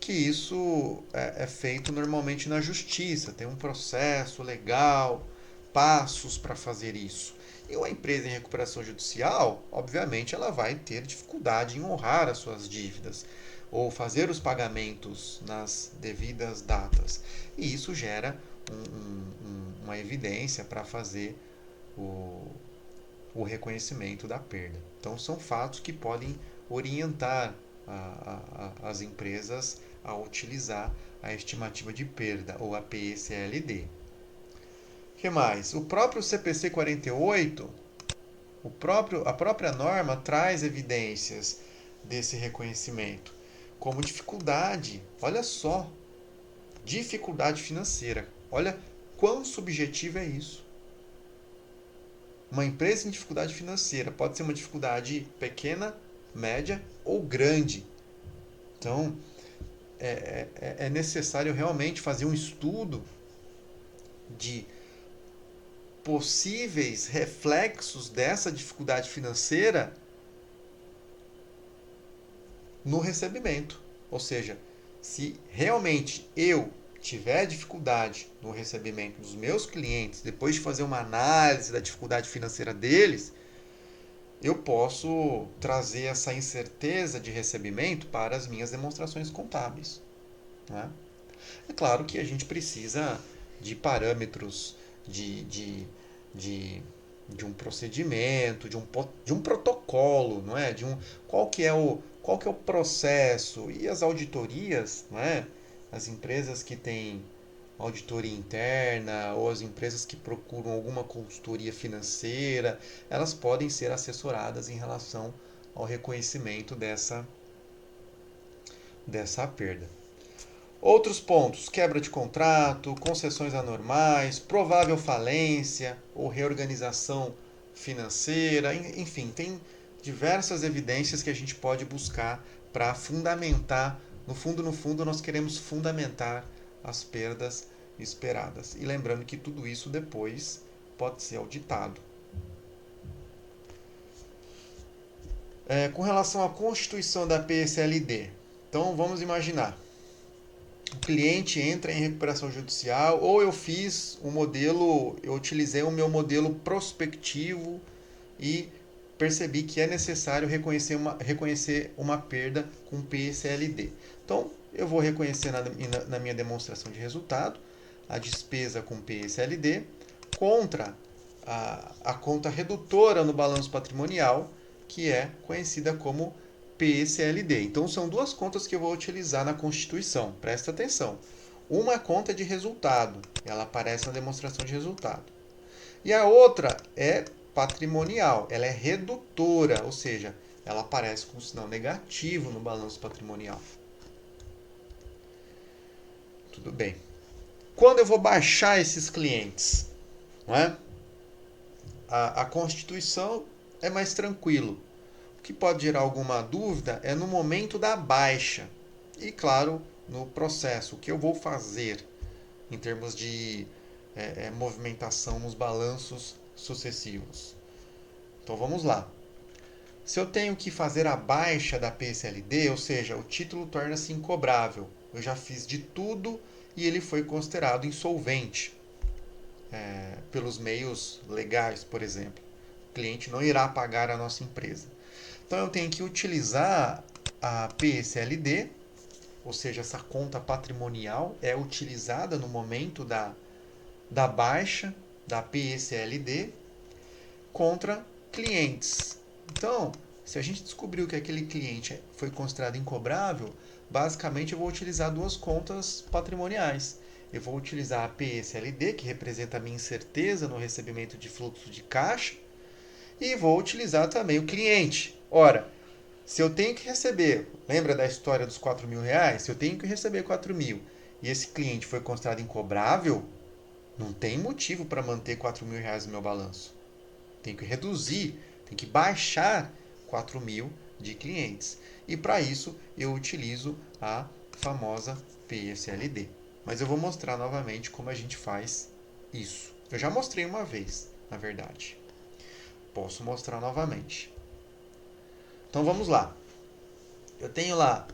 Que isso é feito normalmente na justiça, tem um processo legal, passos para fazer isso. E uma empresa em recuperação judicial, obviamente, ela vai ter dificuldade em honrar as suas dívidas ou fazer os pagamentos nas devidas datas. E isso gera uma evidência para fazer o reconhecimento da perda. Então, são fatos que podem orientar as empresas a utilizar a estimativa de perda, ou a PSLD. O que mais? O próprio CPC 48, a própria norma traz evidências desse reconhecimento, como dificuldade, olha só, dificuldade financeira. Olha quão subjetivo é isso. Uma empresa em dificuldade financeira pode ser uma dificuldade pequena, média ou grande. Então, é necessário realmente fazer um estudo de possíveis reflexos dessa dificuldade financeira no recebimento. Ou seja, se realmente eu tiver dificuldade no recebimento dos meus clientes, depois de fazer uma análise da dificuldade financeira deles, eu posso trazer essa incerteza de recebimento para as minhas demonstrações contábeis. Né? É claro que a gente precisa de parâmetros de um procedimento, de um protocolo, não é? Qual que é o processo e as auditorias, não é? As empresas que têm auditoria interna ou as empresas que procuram alguma consultoria financeira, elas podem ser assessoradas em relação ao reconhecimento dessa perda. Outros pontos: quebra de contrato, concessões anormais, provável falência ou reorganização financeira, enfim, tem diversas evidências que a gente pode buscar para fundamentar. No fundo, nós queremos fundamentar as perdas esperadas. E lembrando que tudo isso depois pode ser auditado. Com relação à constituição da PSLD, então vamos imaginar. O cliente entra em recuperação judicial, ou eu utilizei o meu modelo prospectivo e percebi que é necessário reconhecer uma perda com PSLD. Então, eu vou reconhecer na minha demonstração de resultado a despesa com PSLD contra a conta redutora no balanço patrimonial, que é conhecida como PSLD. Então, são duas contas que eu vou utilizar na Constituição. Presta atenção. Uma conta é de resultado, ela aparece na demonstração de resultado. E a outra é patrimonial, ela é redutora, ou seja, ela aparece com um sinal negativo no balanço patrimonial. Tudo bem. Quando eu vou baixar esses clientes, não é? A Constituição é mais tranquilo. O que pode gerar alguma dúvida é no momento da baixa. E, claro, no processo. O que eu vou fazer em termos de movimentação nos balanços sucessivos. Então, vamos lá. Se eu tenho que fazer a baixa da PSLD, ou seja, o título torna-se incobrável. Eu já fiz de tudo e ele foi considerado insolvente. Pelos meios legais, por exemplo. O cliente não irá pagar a nossa empresa. Então eu tenho que utilizar a PSLD, ou seja, essa conta patrimonial é utilizada no momento da baixa da PSLD contra clientes. Então, se a gente descobriu que aquele cliente foi considerado incobrável, basicamente eu vou utilizar duas contas patrimoniais. Eu vou utilizar a PSLD, que representa a minha incerteza no recebimento de fluxo de caixa, e vou utilizar também o cliente. Ora, se eu tenho que receber, lembra da história dos 4 mil reais? Se eu tenho que receber 4 mil e esse cliente foi considerado incobrável, não tem motivo para manter 4 mil reais no meu balanço. Tem que reduzir, tem que baixar 4 mil de clientes. E para isso eu utilizo a famosa PSLD. Mas eu vou mostrar novamente como a gente faz isso. Eu já mostrei uma vez, na verdade. Posso mostrar novamente. Então vamos lá. Eu tenho lá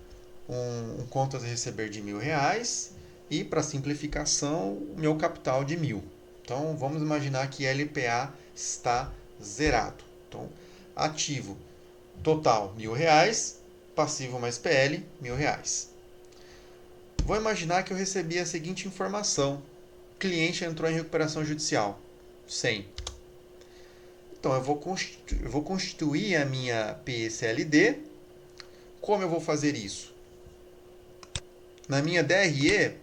um contas a receber de R$ 1.000 e, para simplificação, o meu capital de 1.000. Então vamos imaginar que LPA está zerado. Então, ativo total R$ 1.000, passivo mais PL R$ 1.000. Vou imaginar que eu recebi a seguinte informação: cliente entrou em recuperação judicial, 100. Então eu vou constituir a minha PSLD. Como eu vou fazer isso? Na minha DRE,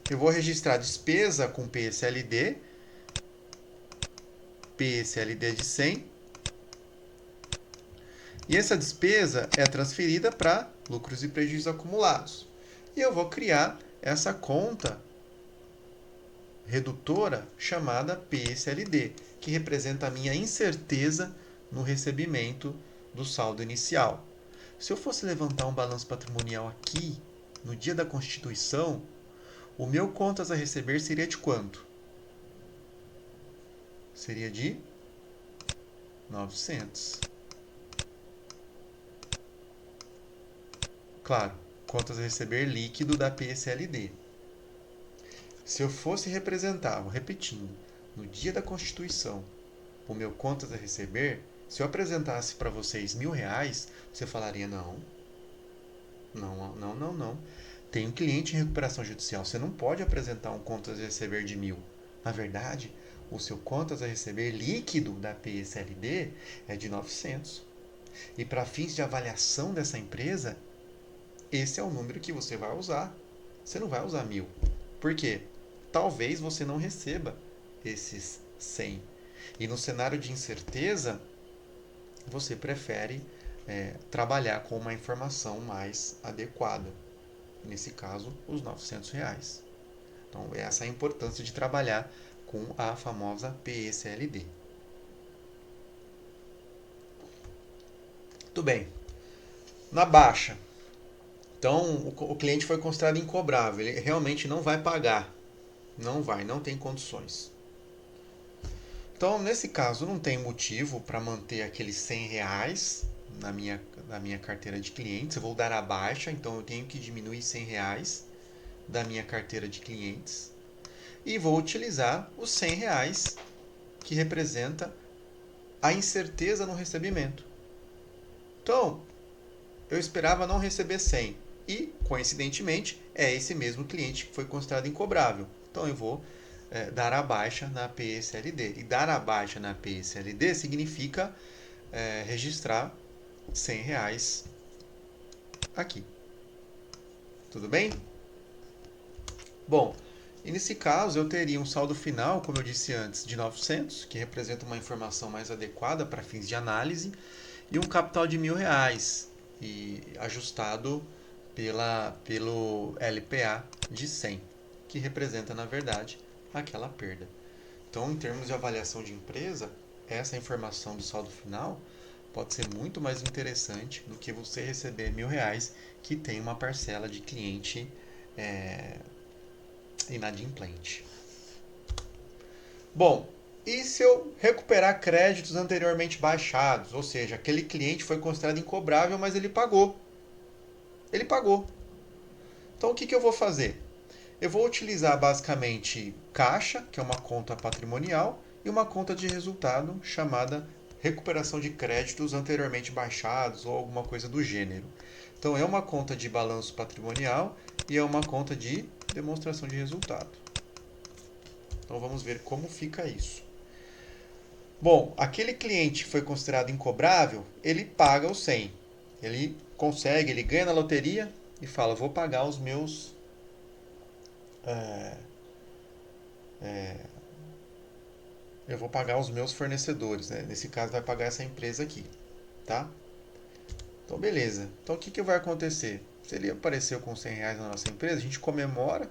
eu vou registrar despesa com PSLD de 100. E essa despesa é transferida para lucros e prejuízos acumulados. E eu vou criar essa conta redutora chamada PSLD, que representa a minha incerteza no recebimento do saldo inicial. Se eu fosse levantar um balanço patrimonial aqui, no dia da constituição, o meu contas a receber seria de quanto? Seria de 900. Claro, contas a receber líquido da PSLD. Se eu fosse representar, repetindo, no dia da constituição, o meu contas a receber, se eu apresentasse para vocês R$ 1.000, você falaria, não. Tem um cliente em recuperação judicial, você não pode apresentar um contas a receber de 1.000. Na verdade, o seu contas a receber líquido da PSLD é de 900. E para fins de avaliação dessa empresa, esse é o número que você vai usar. Você não vai usar 1.000. Por quê? Talvez você não receba esses 100. E no cenário de incerteza, você prefere trabalhar com uma informação mais adequada. Nesse caso, os R$ 900. Então, essa é a importância de trabalhar com a famosa PSLD. Muito bem. Na baixa, então o cliente foi considerado incobrável, ele realmente não vai pagar. Não tem condições. Então, nesse caso, não tem motivo para manter aqueles R$ 100 na minha carteira de clientes. Eu vou dar a baixa, então eu tenho que diminuir R$ 100 da minha carteira de clientes. E vou utilizar os R$ 100 que representa a incerteza no recebimento. Então, eu esperava não receber 100 e, coincidentemente, é esse mesmo cliente que foi considerado incobrável. Então, eu vou dar a baixa na PSLD. E dar a baixa na PSLD significa registrar R$ 100 aqui. Tudo bem? Bom, e nesse caso eu teria um saldo final, como eu disse antes, de 900, que representa uma informação mais adequada para fins de análise, e um capital de R$ 1.000, e ajustado pelo LPA de 100, que representa, na verdade, aquela perda. Então, em termos de avaliação de empresa, essa informação do saldo final pode ser muito mais interessante do que você receber R$ 1.000 que tem uma parcela de cliente inadimplente. Bom, e se eu recuperar créditos anteriormente baixados? Ou seja, aquele cliente foi considerado incobrável, mas ele pagou. Ele pagou. Então, o que eu vou fazer? Eu vou utilizar basicamente caixa, que é uma conta patrimonial, e uma conta de resultado chamada recuperação de créditos anteriormente baixados ou alguma coisa do gênero. Então, é uma conta de balanço patrimonial e é uma conta de demonstração de resultado. Então, vamos ver como fica isso. Bom, aquele cliente que foi considerado incobrável, ele paga os 100. Ele consegue, ele ganha na loteria e fala, vou pagar os meus... eu vou pagar os meus fornecedores, né? Nesse caso vai pagar essa empresa aqui, tá? Então beleza. Então o que vai acontecer? Se ele apareceu com R$ 100 na nossa empresa, a gente comemora,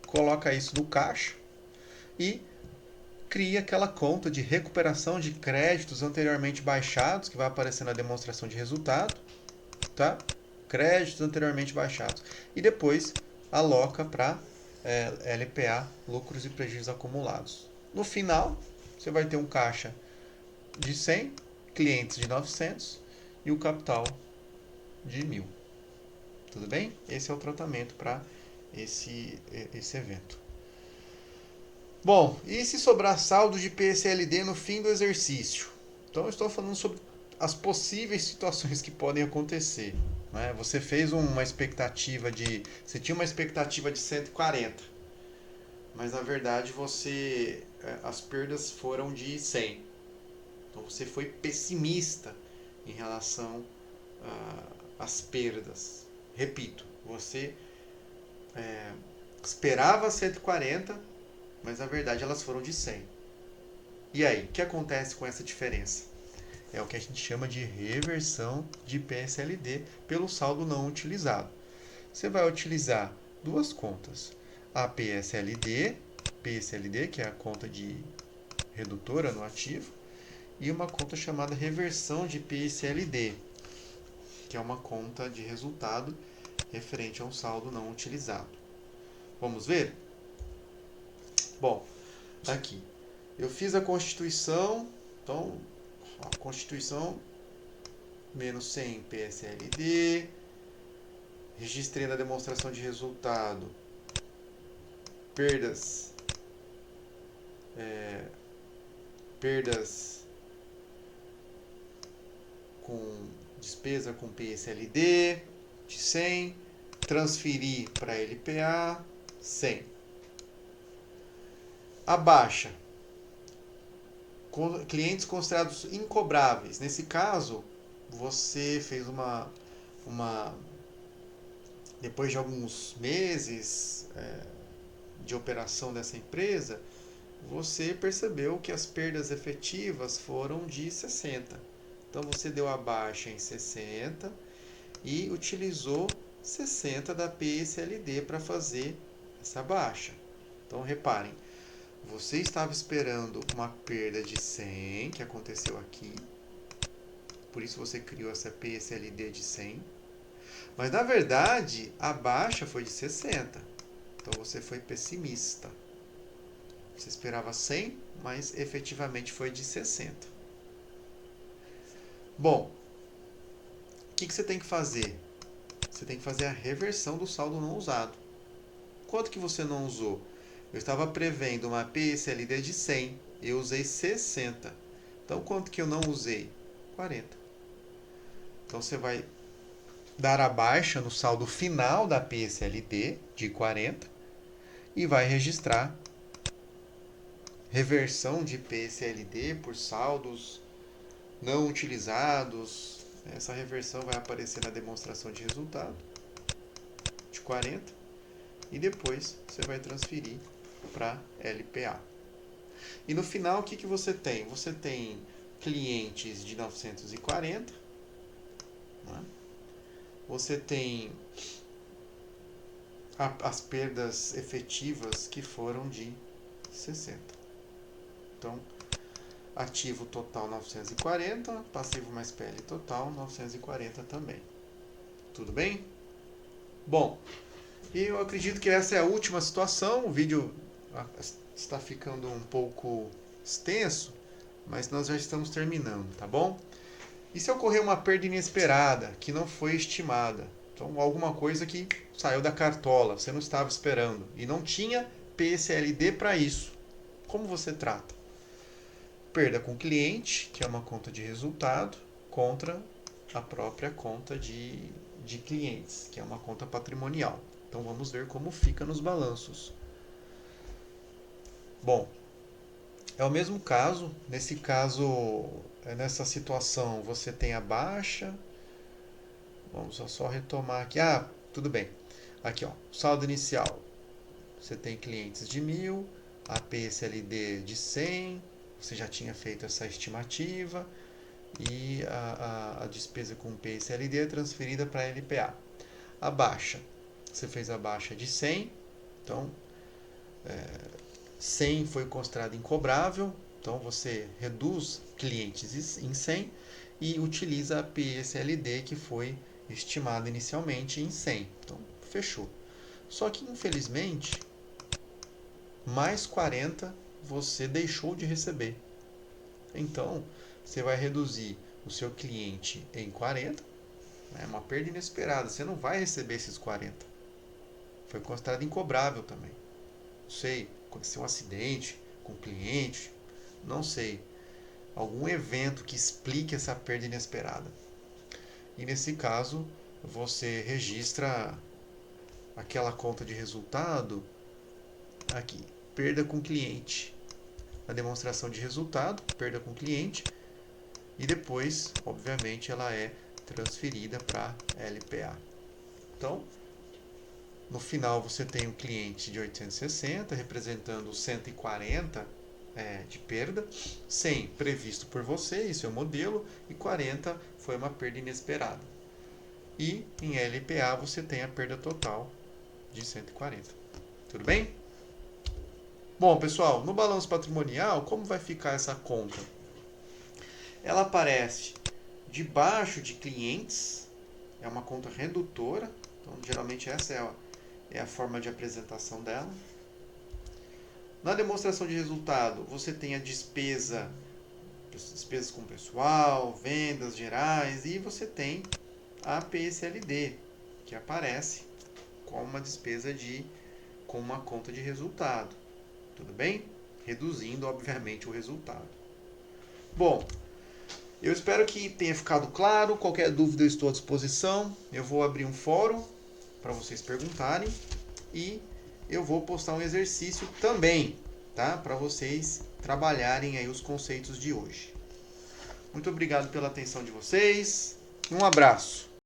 coloca isso no caixa e cria aquela conta de recuperação de créditos anteriormente baixados, que vai aparecer na demonstração de resultado, tá? Créditos anteriormente baixados. E depois aloca para LPA, lucros e prejuízos acumulados. No final, você vai ter um caixa de 100, clientes de 900 e o capital de 1.000. Tudo bem? Esse é o tratamento para esse evento. Bom, e se sobrar saldo de PSLD no fim do exercício? Então eu estou falando sobre as possíveis situações que podem acontecer. Né? Você fez uma expectativa de... Você tinha uma expectativa de 140, mas na verdade as perdas foram de 100. Então você foi pessimista em relação às perdas. Repito, você esperava 140, mas na verdade elas foram de 100. E aí, o que acontece com essa diferença? É o que a gente chama de reversão de PSLD pelo saldo não utilizado. Você vai utilizar duas contas. A PSLD, que é a conta de redutora no ativo, e uma conta chamada reversão de PSLD, que é uma conta de resultado referente a um saldo não utilizado. Vamos ver? Bom, aqui eu fiz a constituição, então a constituição menos 100 PSLD, registrei na demonstração de resultado perdas com despesa com PSLD de 100, transferir para LPA 100. A baixa, clientes considerados incobráveis. Nesse caso, você fez depois de alguns meses de operação dessa empresa, você percebeu que as perdas efetivas foram de 60. Então você deu a baixa em 60 e utilizou 60 da PSLD para fazer essa baixa. Então reparem, você estava esperando uma perda de 100, que aconteceu aqui. Por isso você criou essa PSLD de 100. Mas na verdade, a baixa foi de 60. Então você foi pessimista. Você esperava 100, mas efetivamente foi de 60. Bom, o que você tem que fazer? Você tem que fazer a reversão do saldo não usado. Quanto que você não usou? Eu estava prevendo uma PSLD de 100, eu usei 60. Então, quanto que eu não usei? 40. Então, você vai dar a baixa no saldo final da PSLD de 40 e vai registrar reversão de PSLD por saldos não utilizados. Essa reversão vai aparecer na demonstração de resultado de 40 e depois você vai transferir para LPA. E no final, o que você tem? Você tem clientes de 940, né? Você tem as perdas efetivas que foram de 60. Então, ativo total 940, passivo mais PL total 940 também. Tudo bem? Bom, eu acredito que essa é a última situação. O vídeo está ficando um pouco extenso, mas nós já estamos terminando, tá bom? E se ocorrer uma perda inesperada, que não foi estimada? Então, alguma coisa que saiu da cartola, você não estava esperando e não tinha PSLD para isso. Como você trata? Perda com cliente, que é uma conta de resultado, contra a própria conta de clientes, que é uma conta patrimonial. Então, vamos ver como fica nos balanços. Bom, é o mesmo caso. Nesse caso, nessa situação, você tem a baixa. Vamos só retomar aqui. Ah, tudo bem. Aqui, ó, saldo inicial. Você tem clientes de 1.000, a PSLD de 100. Você já tinha feito essa estimativa. E a despesa com PSLD é transferida para LPA. A baixa. Você fez a baixa de 100. Então, 100 foi considerado incobrável. Então, você reduz clientes em 100 e utiliza a PSLD que foi estimada inicialmente em 100. Então, fechou. Só que, infelizmente, mais 40 você deixou de receber. Então, você vai reduzir o seu cliente em 40. É uma perda inesperada. Você não vai receber esses 40. Foi considerado incobrável também. Não sei, aconteceu um acidente com o cliente. Não sei. Algum evento que explique essa perda inesperada. E nesse caso, você registra aquela conta de resultado aqui, perda com cliente. A demonstração de resultado, perda com cliente, e depois, obviamente, ela é transferida para LPA. Então, no final você tem um cliente de 860 representando 140 de perda, 100 previsto por você, isso é o modelo, e 40 foi uma perda inesperada. E em LPA você tem a perda total de 140. Tudo bem? Bom, pessoal, no balanço patrimonial, como vai ficar essa conta? Ela aparece debaixo de clientes, é uma conta redutora, então geralmente essa é a forma de apresentação dela. Na demonstração de resultado, você tem a despesas com pessoal, vendas gerais, e você tem a PSLD, que aparece com uma despesa com uma conta de resultado. Tudo bem? Reduzindo, obviamente, o resultado. Bom, eu espero que tenha ficado claro. Qualquer dúvida eu estou à disposição. Eu vou abrir um fórum para vocês perguntarem e eu vou postar um exercício também, tá? Para vocês trabalharem aí os conceitos de hoje. Muito obrigado pela atenção de vocês. Um abraço.